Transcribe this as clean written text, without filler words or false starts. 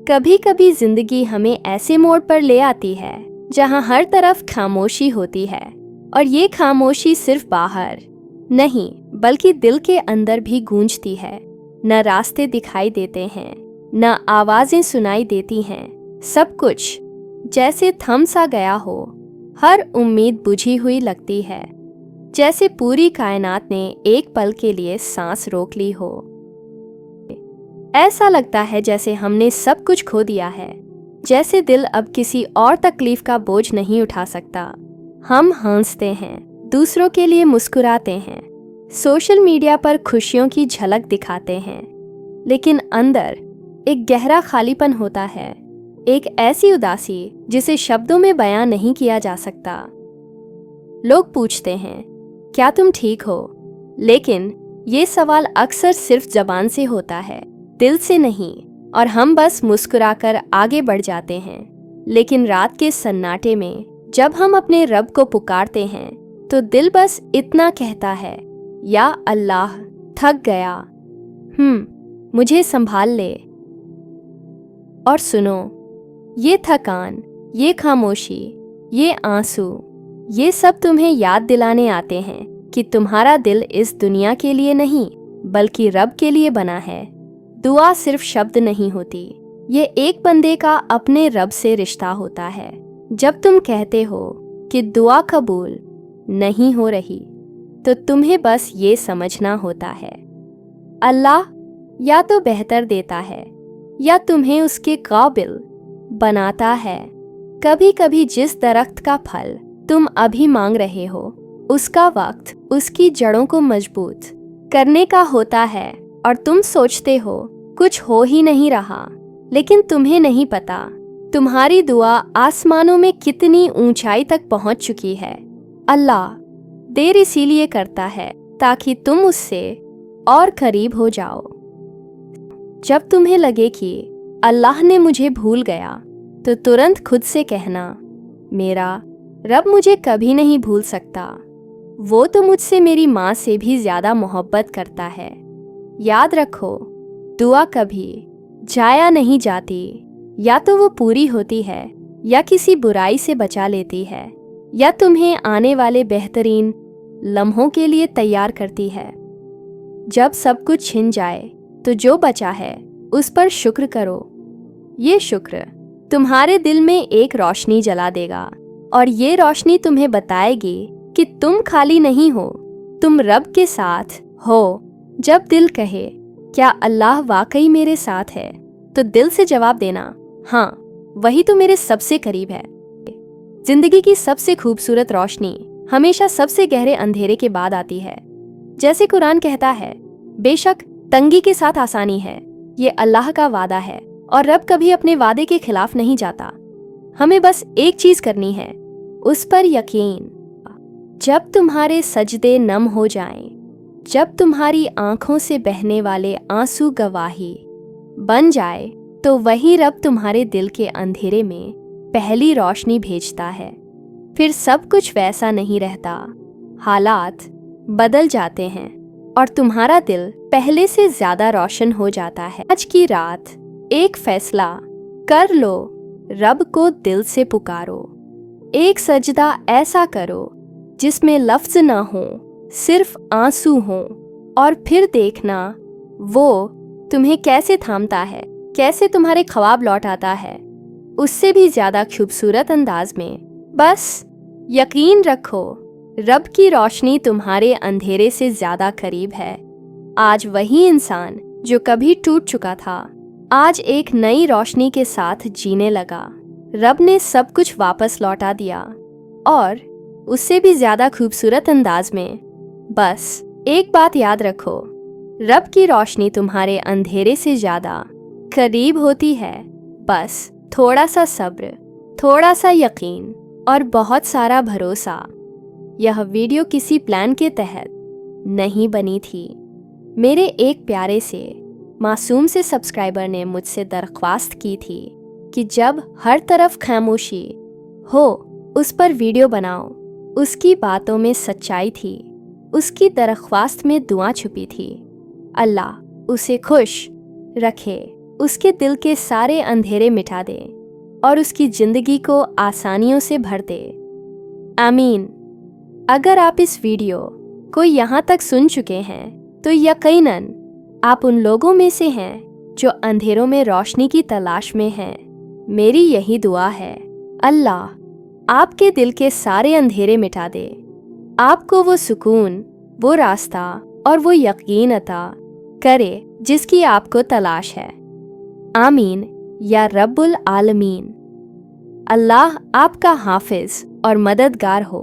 कभी कभी जिंदगी हमें ऐसे मोड़ पर ले आती है जहां हर तरफ खामोशी होती है, और ये खामोशी सिर्फ बाहर नहीं बल्कि दिल के अंदर भी गूंजती है। न रास्ते दिखाई देते हैं, न आवाजें सुनाई देती हैं। सब कुछ जैसे थम सा गया हो, हर उम्मीद बुझी हुई लगती है, जैसे पूरी कायनात ने एक पल के लिए सांस रोक ली हो। ऐसा लगता है जैसे हमने सब कुछ खो दिया है, जैसे दिल अब किसी और तकलीफ का बोझ नहीं उठा सकता। हम हंसते हैं, दूसरों के लिए मुस्कुराते हैं, सोशल मीडिया पर खुशियों की झलक दिखाते हैं, लेकिन अंदर एक गहरा खालीपन होता है, एक ऐसी उदासी जिसे शब्दों में बयां नहीं किया जा सकता। लोग पूछते हैं, क्या तुम ठीक हो? लेकिन ये सवाल अक्सर सिर्फ जबान से होता है, दिल से नहीं, और हम बस मुस्कुराकर आगे बढ़ जाते हैं। लेकिन रात के सन्नाटे में जब हम अपने रब को पुकारते हैं तो दिल बस इतना कहता है, या अल्लाह, थक गया, मुझे संभाल ले। और सुनो, ये थकान, ये खामोशी, ये आंसू, ये सब तुम्हें याद दिलाने आते हैं कि तुम्हारा दिल इस दुनिया के लिए नहीं बल्कि रब के लिए बना है। दुआ सिर्फ शब्द नहीं होती, ये एक बंदे का अपने रब से रिश्ता होता है। जब तुम कहते हो कि दुआ कबूल नहीं हो रही, तो तुम्हें बस ये समझना होता है, अल्लाह या तो बेहतर देता है या तुम्हें उसके काबिल बनाता है। कभी कभी जिस दरख्त का फल तुम अभी मांग रहे हो, उसका वक्त उसकी जड़ों को मजबूत करने का होता है, और तुम सोचते हो कुछ हो ही नहीं रहा, लेकिन तुम्हें नहीं पता तुम्हारी दुआ आसमानों में कितनी ऊंचाई तक पहुंच चुकी है। अल्लाह देर इसीलिए करता है ताकि तुम उससे और करीब हो जाओ। जब तुम्हें लगे कि अल्लाह ने मुझे भूल गया, तो तुरंत खुद से कहना, मेरा रब मुझे कभी नहीं भूल सकता, वो तो मुझसे मेरी माँ से भी ज्यादा मोहब्बत करता है। याद रखो, दुआ कभी जाया नहीं जाती, या तो वो पूरी होती है या किसी बुराई से बचा लेती है, या तुम्हें आने वाले बेहतरीन लम्हों के लिए तैयार करती है। जब सब कुछ छिन जाए तो जो बचा है उस पर शुक्र करो। ये शुक्र तुम्हारे दिल में एक रोशनी जला देगा, और ये रोशनी तुम्हें बताएगी कि तुम खाली नहीं हो, तुम रब के साथ हो। जब दिल कहे, क्या अल्लाह वाकई मेरे साथ है, तो दिल से जवाब देना, हाँ, वही तो मेरे सबसे करीब है। जिंदगी की सबसे खूबसूरत रोशनी हमेशा सबसे गहरे अंधेरे के बाद आती है। जैसे कुरान कहता है, बेशक तंगी के साथ आसानी है, ये अल्लाह का वादा है, और रब कभी अपने वादे के खिलाफ नहीं जाता। हमें बस एक चीज करनी है, उस पर यकीन। जब तुम्हारे सजदे नम हो जाएं, जब तुम्हारी आंखों से बहने वाले आंसू गवाही बन जाए, तो वही रब तुम्हारे दिल के अंधेरे में पहली रोशनी भेजता है। फिर सब कुछ वैसा नहीं रहता, हालात बदल जाते हैं, और तुम्हारा दिल पहले से ज्यादा रोशन हो जाता है। आज की रात एक फैसला कर लो, रब को दिल से पुकारो। एक सजदा ऐसा करो जिसमें लफ्ज ना हो, सिर्फ आंसू हो, और फिर देखना वो तुम्हें कैसे थामता है, कैसे तुम्हारे ख्वाब लौट आता है, उससे भी ज्यादा खूबसूरत अंदाज में। बस यकीन रखो, रब की रोशनी तुम्हारे अंधेरे से ज्यादा करीब है। आज वही इंसान जो कभी टूट चुका था, आज एक नई रोशनी के साथ जीने लगा। रब ने सब कुछ वापस लौटा दिया, और उससे भी ज्यादा खूबसूरत अंदाज में। बस एक बात याद रखो, रब की रोशनी तुम्हारे अंधेरे से ज्यादा करीब होती है। बस थोड़ा सा सब्र, थोड़ा सा यकीन, और बहुत सारा भरोसा। यह वीडियो किसी प्लान के तहत नहीं बनी थी। मेरे एक प्यारे से मासूम से सब्सक्राइबर ने मुझसे दरख्वास्त की थी कि जब हर तरफ खामोशी हो, उस पर वीडियो बनाओ। उसकी बातों में सच्चाई थी, उसकी दरख्वास्त में दुआ छुपी थी। अल्लाह उसे खुश रखे। उसके दिल के सारे अंधेरे मिटा दे और उसकी जिंदगी को आसानियों से भर दे। आमीन। अगर आप इस वीडियो को यहाँ तक सुन चुके हैं तो यकीनन आप उन लोगों में से हैं जो अंधेरों में रोशनी की तलाश में हैं। मेरी यही दुआ है, अल्लाह आपके दिल के सारे अंधेरे मिटा दे, आपको वो सुकून, वो रास्ता और वो यकीन अता करे जिसकी आपको तलाश है। आमीन या रब्बुल आलमीन। अल्लाह आपका हाफिज और मददगार हो।